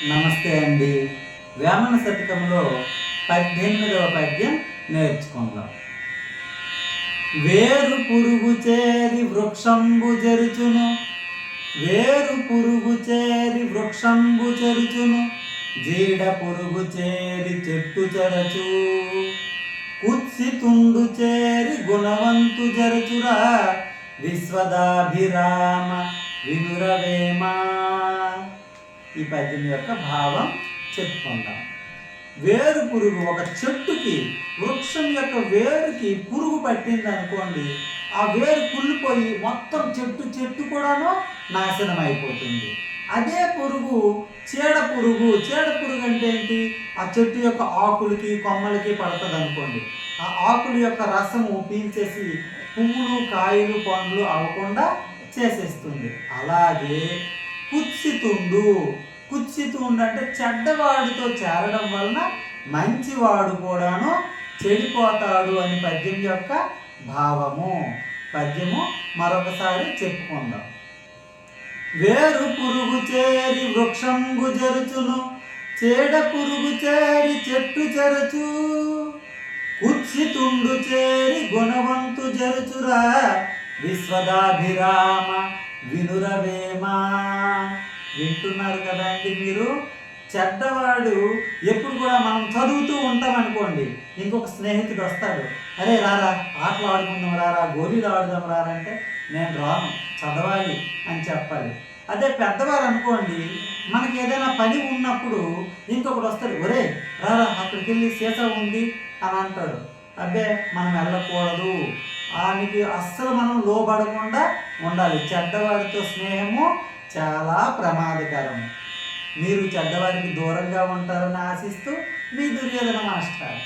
నమస్తే అండి. వేమన శతకంలో 18వ పద్యం నేర్చుకుందాం. వేరు పురుగు చేరి వృక్షంబు జరుచును, వేరు పురుగు చేరి వృక్షంబు చెరుచును, జీడ పురుగు చేరి చెట్టు చెరచు, కుత్సితుండు చేరి గుణవంతు జరచురా, విశ్వదాభిరామ వినురవేమా. ఈ పద్యం యొక్క భావం చెప్పుకుందాం. వేరు పురుగు, ఒక చెట్టుకి వృక్షం యొక్క వేరుకి పురుగు పట్టింది అనుకోండి, ఆ వేరు కుళ్ళిపోయి మొత్తం చెట్టు కూడాను నాశనం అయిపోతుంది. అదే పురుగు చీడ పురుగు అంటే ఏంటి? ఆ చెట్టు యొక్క ఆకులకి కొమ్మలకి పడుతుంది అనుకోండి, ఆ ఆకుల యొక్క రసము పీల్చేసి పువ్వులు కాయలు పండ్లు అవ్వకుండా చేసేస్తుంది. అలాగే కుత్సితుండు అంటే చెడ్డవాడితో చేరడం వలన మంచివాడు కూడాను చెడిపోతాడు అని పద్యం యొక్క భావము. పద్యము మరొకసారి చెప్పుకుందాం. వేరు పురుగు చేరి వృక్షంబు జరుచును, చీడ పురుగు చేరి చెట్టు చెరచు, కుత్సితుండు చేరి గుణవంతు జరుచురా, విశ్వదాభిరామ వినురవేమా. వింటున్నారు కదా అండి మీరు? చెడ్డవాడు ఎప్పుడు కూడా మనం చదువుతూ ఉంటాం అనుకోండి, ఇంకొక స్నేహితుడు వస్తాడు, అరే రారా ఆటలు ఆడుకుందాం రారా, గోళీలు ఆడుదాం రారా అంటే నేను రాను, చదవాలి అని చెప్పాలి. అదే పెద్దవారు అనుకోండి, మనకి ఏదైనా పని ఉన్నప్పుడు ఇంకొకటి వస్తాడు, ఒరే రారా అక్కడికి వెళ్ళి సీసా ఉంది అని అంటాడు. అబ్బే మనం వెళ్ళకూడదు, ఆయనకి అస్సలు మనం లోబడకుండా ఉండాలి. చెడ్డవాడితో స్నేహము చాలా ప్రమాదకరం. మీరు చెడ్డవారికి దూరంగా ఉంటారని ఆశిస్తూ మీ దుర్యోధన మాస్టర్.